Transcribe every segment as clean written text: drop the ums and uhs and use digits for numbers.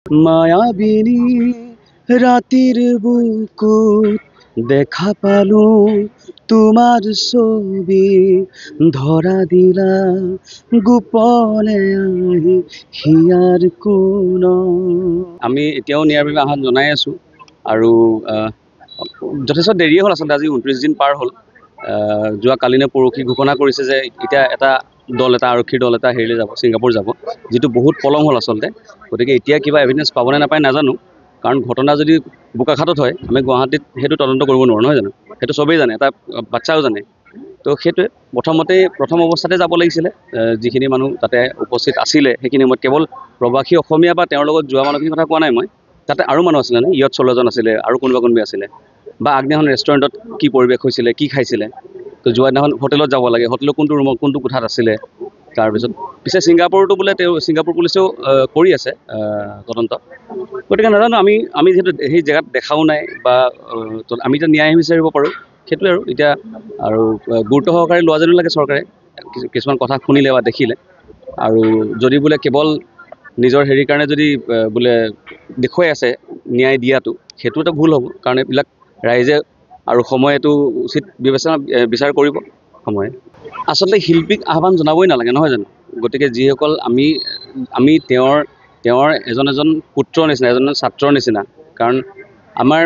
মায়াবিনী ৰাতিৰ বুকুত দেখা পালো তোমাৰ ছবি ধৰা দিলা গোপনে আহি হিয়াৰ কোন আমি এতিয়াও নিয়াৰ বাবে আহ্বান জনাই আছো আৰু যথেষ্ট দেৰিয়ে হ'ল আচলতে আজি 29 দিন পাৰ হ'ল যোৱা কালিনে পৰহি ঘোষণা কৰিছে যে এতিয়া এটা আৰক্ষীৰ দল এটা হেৰিলৈ যাব ছিংগাপুৰ যাব যিটো বহুত পলম হ'ল আচলতে গতিকে এতিয়া কিবা এভিডেন্স পাবনে নাপায় নাজানো কাৰণ ঘটনা যদি বোকাখাতত হয় আমি গুৱাহাটীত সেইটো তদন্ত কৰিব নোৱাৰোঁ নহয় জানো সেইটো চবেই জানে এটা বাচ্চাও জানে তো সেইটোৱে প্ৰথম অৱস্থাতে যাব লাগিছিলে যিখিনি মানুহ তাতে উপস্থিত আছিলে সেইখিনি সময়ত কেৱল প্ৰবাসী অসমীয়া বা তেওঁৰ লগত যোৱা মানুহখিনিৰ কথা কোৱা নাই মই তাতে আৰু মানুহ আছিলে নে ইয়ত চলোৱাজন আছিলে আৰু কোনোবা আছিলে বা আগদিনাখন ৰেষ্টুৰেণ্টত কি পৰিৱেশ হৈছিলে কি খাইছিলে তো যোৱা দিনাখন হোটেলত যাব লাগে হোটেলৰ কোনটো ৰুমত কোনটো কোঠাত আছিলে তাৰপিছত পিছে ছিংগাপুৰতো বোলে ছিংগাপুৰ পুলিচেও কৰি আছে তদন্ত গতিকে নাজানো আমি যিহেতু সেই জেগাত দেখাও নাই বা আমি এতিয়া ন্যায় বিচাৰিব পাৰোঁ সেইটোৱে আৰু এতিয়া আৰু গুৰুত্ব সহকাৰে লোৱা যেনো লাগে চৰকাৰে কিছুমান কথা শুনিলে বা দেখিলে আৰু যদি বোলে কেৱল নিজৰ হেৰিৰ কাৰণে যদি বোলে দেখুৱাই আছে ন্যায় দিয়াটো সেইটো এটা ভুল হ'ব কাৰণ এইবিলাক ৰাইজে আৰু সময়েতো উচিত বিচাৰ কৰিব সময়ে আচলতে শিল্পীক আহ্বান জনাবই নালাগে নহয় জানো গতিকে যিসকল আমি তেওঁৰ এজন পুত্ৰৰ নিচিনা এজন ছাত্ৰৰ নিচিনা কাৰণ আমাৰ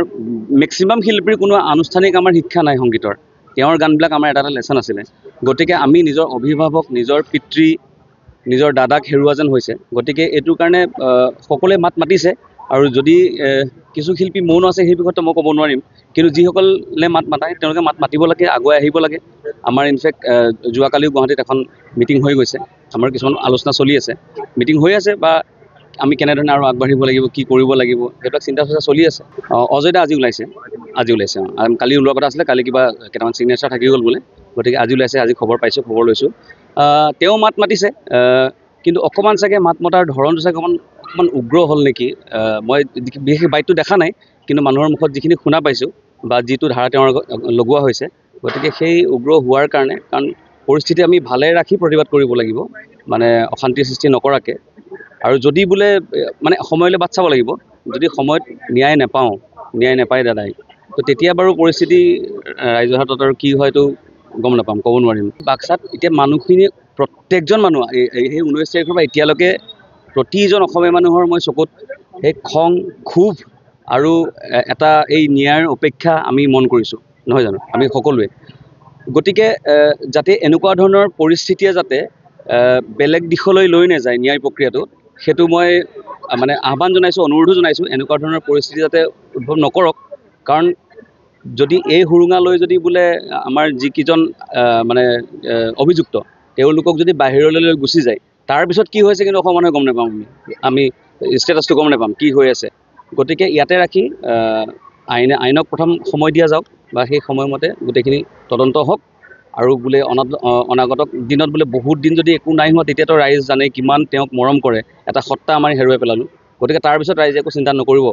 মেক্সিমাম শিল্পীৰ কোনো আনুষ্ঠানিক আমাৰ শিক্ষা নাই সংগীতৰ তেওঁৰ গানবিলাক আমাৰ এটা লেচন আছিলে গতিকে আমি নিজৰ অভিভাৱক নিজৰ পিতৃ নিজৰ দাদাক হেৰুৱা যেন হৈছে গতিকে এইটোৰ কাৰণে সকলোৱে মাত মাতিছে আৰু যদি কিছু শিল্পী মৌন আছে সেই বিষয়টো মই ক'ব নোৱাৰিম কিন্তু যিসকলে মাত মাতায় তেওঁলোকে মাত মাতিব লাগে আগুৱাই আহিব লাগে আমাৰ ইনফেক্ট যোৱাকালিও গুৱাহাটীত এখন মিটিং হৈ গৈছে আমাৰ কিছুমান আলোচনা চলি আছে মিটিং হৈ আছে বা আমি কেনেধৰণে আৰু আগবাঢ়িব লাগিব কি কৰিব লাগিব সেইবিলাক চিন্তা চৰ্চা চলি আছে অজয় দা আজি ওলাইছে কালি ওলোৱাৰ কথা আছিলে কালি কিবা কেইটামান ছিগনেচাৰ থাকি গ'ল বোলে গতিকে আজি ওলাইছে আজি খবৰ লৈছোঁ তেওঁ মাত মাতিছে কিন্তু অকণমান চাগে মাত মতাৰ ধৰণটো চাগে অকণমান উগ্ৰ হ'ল নেকি মই বিশেষ বাইকটো দেখা নাই কিন্তু মানুহৰ মুখত যিখিনি শুনা পাইছোঁ বা যিটো ধাৰা তেওঁৰ লগোৱা হৈছে গতিকে সেই উগ্ৰ হোৱাৰ কাৰণে কাৰণ পৰিস্থিতি আমি ভালে ৰাখি প্ৰতিবাদ কৰিব লাগিব মানে অশান্তিৰ সৃষ্টি নকৰাকৈ আৰু যদি বোলে মানে সময়লৈ বাট চাব লাগিব যদি সময়ত ন্যায় নাপায় দাদাই তো তেতিয়া বাৰু পৰিস্থিতি ৰাইজৰ হাতত আৰু কি হয়তো গম নাপাম ক'ব নোৱাৰিম বাক্সাত এতিয়া মানুহখিনি প্ৰত্যেকজন মানুহ সেই 19 তাৰিখৰ পৰা এতিয়ালৈকে প্ৰতিজন অসমীয়া মানুহৰ মই চকুত সেই খং ক্ষোভ আৰু এটা এই ন্যায়ৰ অপেক্ষা আমি মন কৰিছোঁ নহয় জানো আমি সকলোৱে গতিকে যাতে এনেকুৱা ধৰণৰ পৰিস্থিতিয়ে যাতে বেলেগ দিশলৈ লৈ নাযায় ন্যায় প্ৰক্ৰিয়াটো সেইটো মই মানে আহ্বান জনাইছোঁ অনুৰোধো জনাইছোঁ এনেকুৱা ধৰণৰ পৰিস্থিতি যাতে উদ্ভৱ নকৰক কাৰণ যদি এই সুৰুঙা লৈ যদি বোলে আমাৰ যিকেইজন মানে অভিযুক্ত তেওঁলোকক যদি বাহিৰলৈ লৈ গুচি যায় তাৰপিছত কি হৈছে কিন্তু অসমৰ মানুহে গম নাপাম আমি ষ্টেটাছটো গম নাপাম কি হৈ আছে গতিকে ইয়াতে ৰাখি আইনক প্ৰথম সময় দিয়া যাওক বা সেই সময়মতে গোটেইখিনি তদন্ত হওক আৰু বোলে অনাগত দিনত বোলে বহুত দিন যদি একো নাই হোৱা তেতিয়াতো ৰাইজ জানে কিমান তেওঁক মৰম কৰে এটা সত্তা আমাৰ হেৰুৱাই পেলালোঁ গতিকে তাৰপিছত ৰাইজে একো চিন্তা নকৰিব